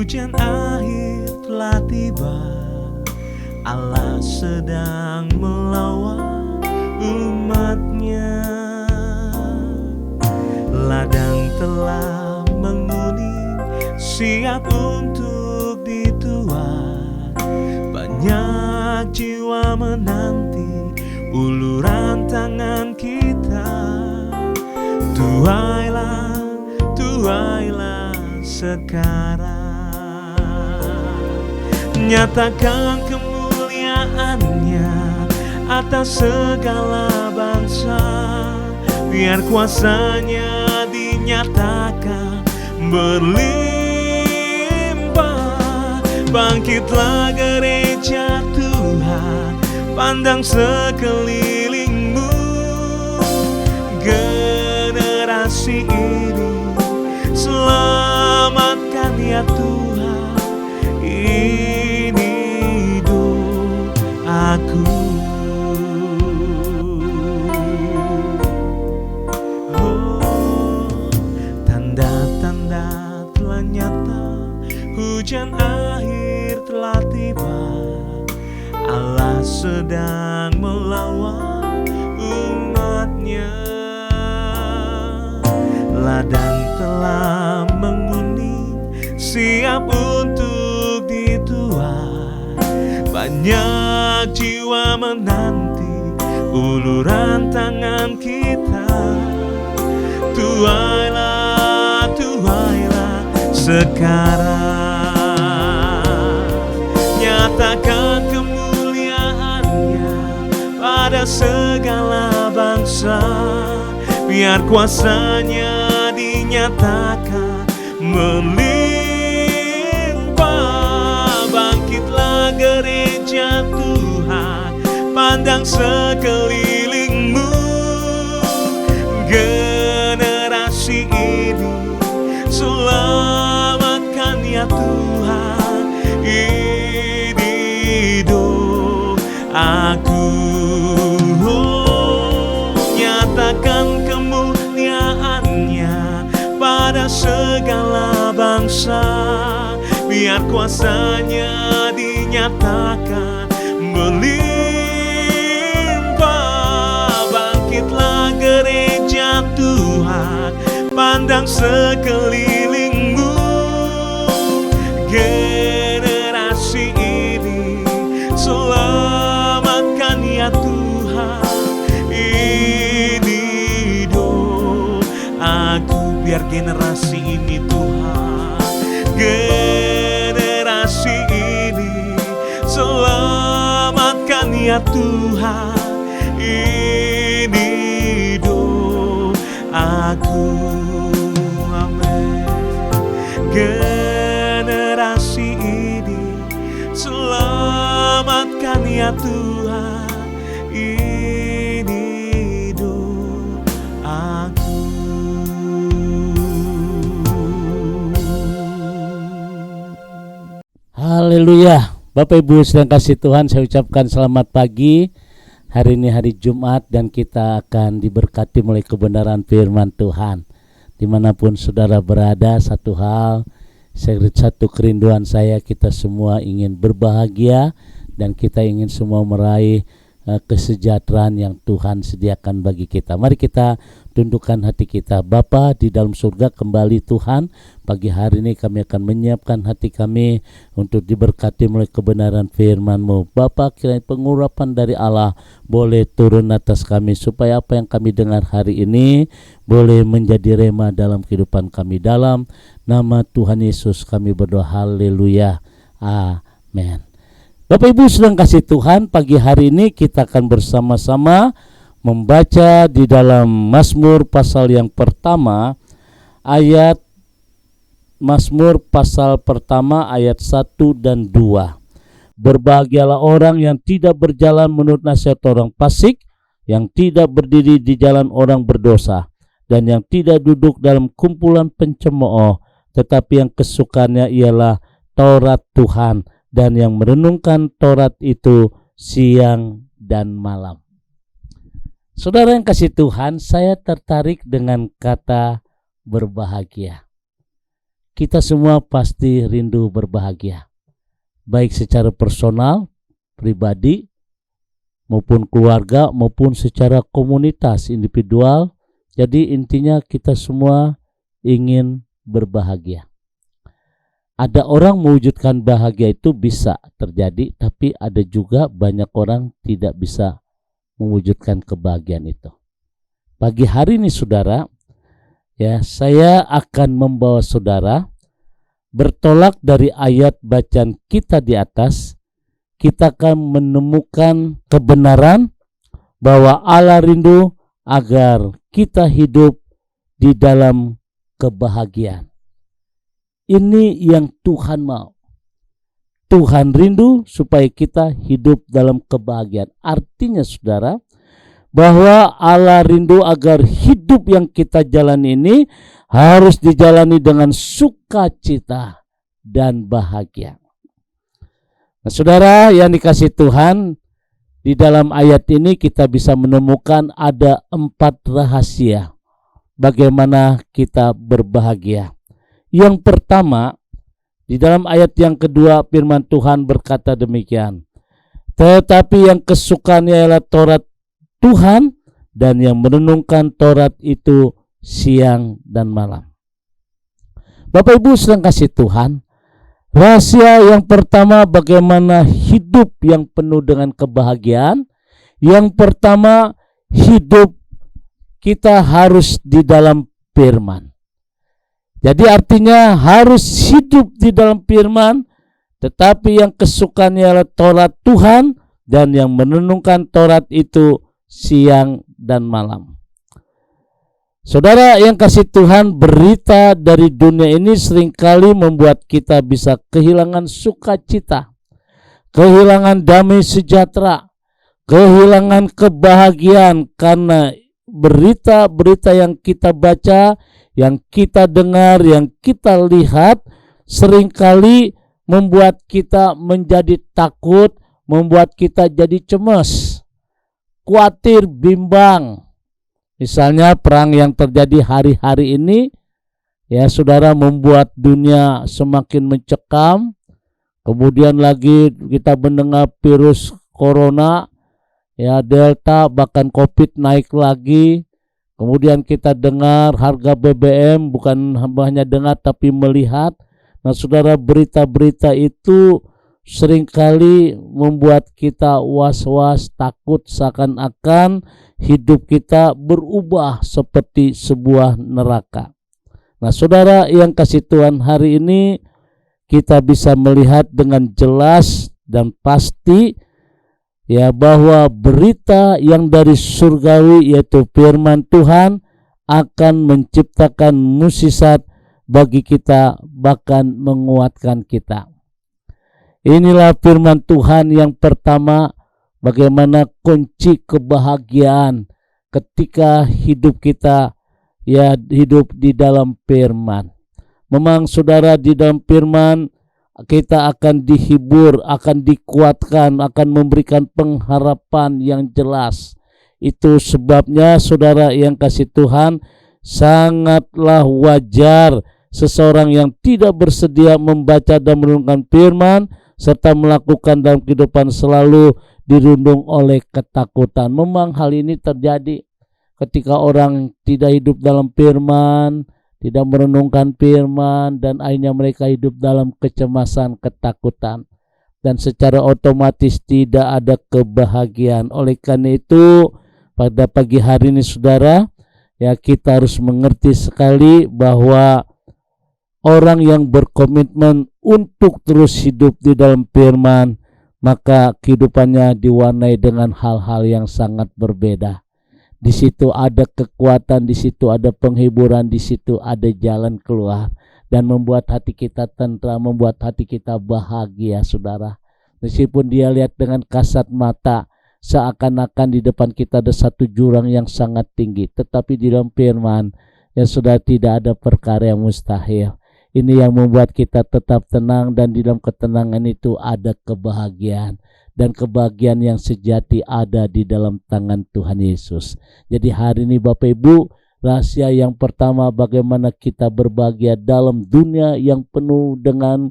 Hujan akhir telah tiba, Allah sedang melawan umatnya. Ladang telah menguning, siap untuk dituai. Banyak jiwa menanti uluran tangan kita. Tuailah, tuailah sekarang. Nyatakan kemuliaannya atas segala bangsa. Biar kuasanya dinyatakan berlimpah. Bangkitlah gereja Tuhan, pandang sekelilingmu. Generasi ini selamatkan ya Tuhan. Ini doaku. Tanda-tanda telah nyata, hujan akhir telah tiba. Allah sedang melawan umatnya. Ladang telah menguning, siap untuk dituai. Banyak jiwa menanti uluran tangan kita. Tuailah, tuailah sekarang. Nyatakan kemuliaannya pada segala bangsa. Biar kuasanya dinyatakan melimpah. Bangkitlah gereja Tuhan, pandang sekelilingmu. Generasi ini selamatkan ya Tuhan. Ini doaku. Nyatakan kemuliaannya pada segala bangsa. Biar kuasanya dinyatakan melimpah. Bangkitlah gereja Tuhan, pandang sekelilingmu. Generasi ini selamatkan ya Tuhan. Ini doaku. Biar generasi ini Tuhan, generasi ini selamatkan ya Tuhan. Ini doaku. Amin. Generasi ini selamatkan ya Tuhan. Ini doaku. Haleluya. Bapak Ibu sedang kasih Tuhan, saya ucapkan selamat pagi. Hari ini hari Jumat dan kita akan diberkati oleh kebenaran firman Tuhan. Dimanapun saudara berada, satu kerinduan saya, kita semua ingin berbahagia dan kita ingin semua meraih kesejahteraan yang Tuhan sediakan bagi kita. Mari kita tundukkan hati kita. Bapa di dalam surga, kembali Tuhan, pagi hari ini kami akan menyiapkan hati kami untuk diberkati oleh kebenaran firman-Mu. Bapa, kiranya pengurapan dari Allah boleh turun atas kami, supaya apa yang kami dengar hari ini boleh menjadi rema dalam kehidupan kami. Dalam nama Tuhan Yesus kami berdoa, haleluya, amin. Bapak Ibu sedang kasih Tuhan, pagi hari ini kita akan bersama-sama membaca di dalam Mazmur pasal yang pertama, ayat Mazmur pasal pertama ayat 1 dan 2. Berbahagialah orang yang tidak berjalan menurut nasihat orang fasik, yang tidak berdiri di jalan orang berdosa, dan yang tidak duduk dalam kumpulan pencemooh, tetapi yang kesukaannya ialah Taurat Tuhan, dan yang merenungkan Taurat itu siang dan malam. Saudara yang kasih Tuhan, saya tertarik dengan kata berbahagia. kita semua pasti rindu berbahagia, baik secara personal, pribadi, maupun keluarga, maupun secara komunitas, individual. Jadi intinya kita semua ingin berbahagia. Ada orang mewujudkan bahagia itu bisa terjadi, tapi ada juga banyak orang tidak bisa mewujudkan kebahagiaan itu. Pagi hari ini saudara, ya, saya akan membawa saudara bertolak dari ayat bacaan kita di atas. Kita akan menemukan kebenaran bahwa Allah rindu agar kita hidup di dalam kebahagiaan. Ini yang Tuhan mau. Tuhan rindu supaya kita hidup dalam kebahagiaan. Artinya saudara, bahwa Allah rindu agar hidup yang kita jalani ini harus dijalani dengan sukacita dan bahagia. Nah, saudara yang dikasihi Tuhan, di dalam ayat ini kita bisa menemukan ada 4 rahasia bagaimana kita berbahagia. Yang pertama, di dalam ayat yang kedua firman Tuhan berkata demikian. Tetapi yang kesukaannya ialah Taurat Tuhan, dan yang merenungkan Taurat itu siang dan malam. Bapak Ibu sedang kasih Tuhan, rahasia yang pertama bagaimana hidup yang penuh dengan kebahagiaan. Yang pertama, hidup kita harus di dalam firman. Jadi artinya harus hidup di dalam firman, tetapi yang kesukaannya adalah Taurat Tuhan, dan yang merenungkan Taurat itu siang dan malam. Saudara yang kasih Tuhan, berita dari dunia ini seringkali membuat kita bisa kehilangan sukacita, kehilangan damai sejahtera, kehilangan kebahagiaan karena berita-berita yang kita baca, yang kita dengar, yang kita lihat seringkali membuat kita menjadi takut, membuat kita jadi cemas, khawatir, bimbang. Misalnya perang yang terjadi hari-hari ini, ya saudara, membuat dunia semakin mencekam. Kemudian lagi kita mendengar virus corona, ya Delta, bahkan COVID naik lagi. Kemudian kita dengar harga BBM, bukan hanya dengar tapi melihat. Nah saudara, berita-berita itu seringkali membuat kita was-was, takut, seakan-akan hidup kita berubah seperti sebuah neraka. Nah saudara yang kasih Tuhan, hari ini kita bisa melihat dengan jelas dan pasti, ya, bahwa berita yang dari surgawi yaitu firman Tuhan akan menciptakan mukjizat bagi kita, bahkan menguatkan kita. Inilah firman Tuhan yang pertama, bagaimana kunci kebahagiaan ketika hidup kita, ya, hidup di dalam firman. Memang saudara, di dalam firman kita akan dihibur, akan dikuatkan, akan memberikan pengharapan yang jelas. Itu sebabnya saudara yang kasih Tuhan, sangatlah wajar seseorang yang tidak bersedia membaca dan merenungkan firman serta melakukan dalam kehidupan selalu dirundung oleh ketakutan. Memang hal ini terjadi ketika orang tidak hidup dalam firman, tidak merenungkan firman, dan akhirnya mereka hidup dalam kecemasan, ketakutan, dan secara otomatis tidak ada kebahagiaan. Oleh karena itu pada pagi hari ini saudara, ya, kita harus mengerti sekali bahwa orang yang berkomitmen untuk terus hidup di dalam firman, maka kehidupannya diwarnai dengan hal-hal yang sangat berbeda. Di situ ada kekuatan, di situ ada penghiburan, di situ ada jalan keluar, dan membuat hati kita tentram, membuat hati kita bahagia saudara. Meskipun dia lihat dengan kasat mata seakan-akan di depan kita ada satu jurang yang sangat tinggi, tetapi di dalam firman, ya sudah, tidak ada perkara yang mustahil. Ini yang membuat kita tetap tenang, dan di dalam ketenangan itu ada kebahagiaan. Dan kebahagiaan yang sejati ada di dalam tangan Tuhan Yesus. Jadi hari ini Bapak Ibu, Rahasia yang pertama, bagaimana kita berbahagia dalam dunia yang penuh dengan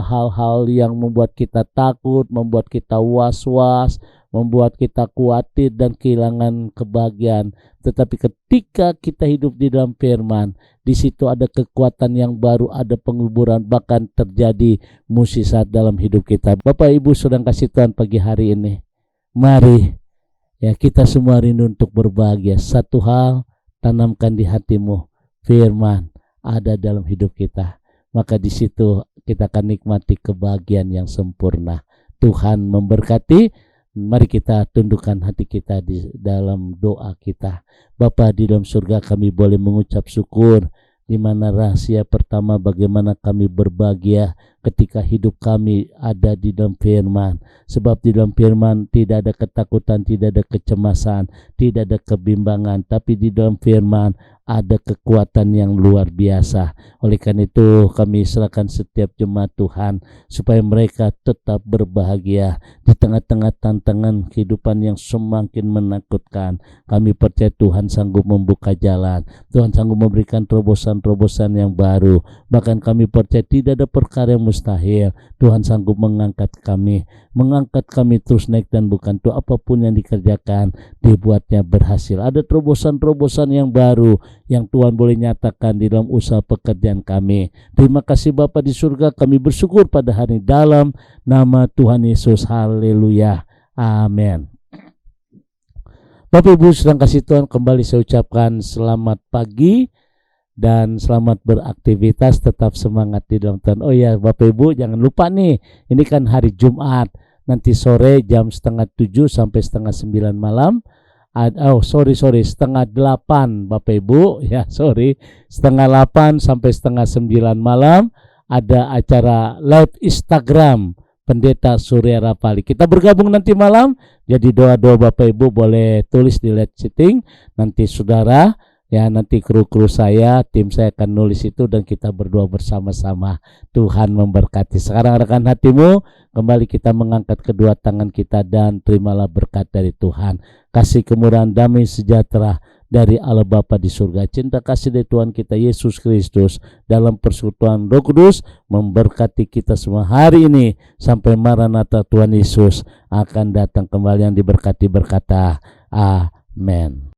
hal-hal yang membuat kita takut, membuat kita was-was, membuat kita khawatir dan kehilangan kebahagiaan. Tetapi ketika kita hidup di dalam firman, di situ ada kekuatan yang baru, ada penguburan, bahkan terjadi mukjizat dalam hidup kita. Bapak Ibu sedang kasih Tuhan pagi hari ini, mari ya kita semua rindu untuk berbahagia. Satu hal, tanamkan di hatimu, firman ada dalam hidup kita. Maka di situ kita akan nikmati kebahagiaan yang sempurna. Tuhan memberkati. Mari kita tundukkan hati kita di dalam doa kita. Bapa di dalam surga, kami boleh mengucap syukur, di mana rahasia pertama bagaimana kami berbahagia ketika hidup kami ada di dalam firman. Sebab di dalam firman tidak ada ketakutan, tidak ada kecemasan, tidak ada kebimbangan, tapi di dalam firman ada kekuatan yang luar biasa. Oleh karena itu kami serahkan setiap jemaat Tuhan supaya mereka tetap berbahagia di tengah-tengah tantangan kehidupan yang semakin menakutkan. Kami percaya Tuhan sanggup membuka jalan, Tuhan sanggup memberikan terobosan-terobosan yang baru. Bahkan kami percaya tidak ada perkara yang mustahil. Tuhan sanggup mengangkat kami terus naik, dan bukan tuh apapun yang dikerjakan dibuatnya berhasil. Ada terobosan-terobosan yang baru yang Tuhan boleh nyatakan di dalam usaha pekerjaan kami. Terima kasih Bapa di surga, kami bersyukur pada hari ini dalam nama Tuhan Yesus. Haleluya, amin. Bapak Ibu sedang kasih Tuhan, kembali saya ucapkan selamat pagi dan selamat beraktivitas, tetap semangat di dalam Tuhan. Oh ya Bapak Ibu, jangan lupa nih, ini kan hari Jumat, nanti sore jam 6:30 sampai 8:30 malam. 7:30 Bapak Ibu ya, 7:30 sampai 8:30 malam ada acara live Instagram Pendeta Surya Rapali. Kita bergabung nanti malam, jadi doa-doa Bapak Ibu boleh tulis di live chatting, nanti saudara ya, nanti kru saya, tim saya akan nulis itu dan kita berdoa bersama-sama. Tuhan memberkati. Sekarang rekan hatimu, kembali kita mengangkat kedua tangan kita dan terimalah berkat dari Tuhan. Kasih kemurahan damai sejahtera dari Allah Bapa di surga, cinta kasih dari Tuhan kita Yesus Kristus dalam persekutuan Roh Kudus memberkati kita semua hari ini sampai Maranatha Tuhan Yesus akan datang kembali, yang diberkati berkata amin.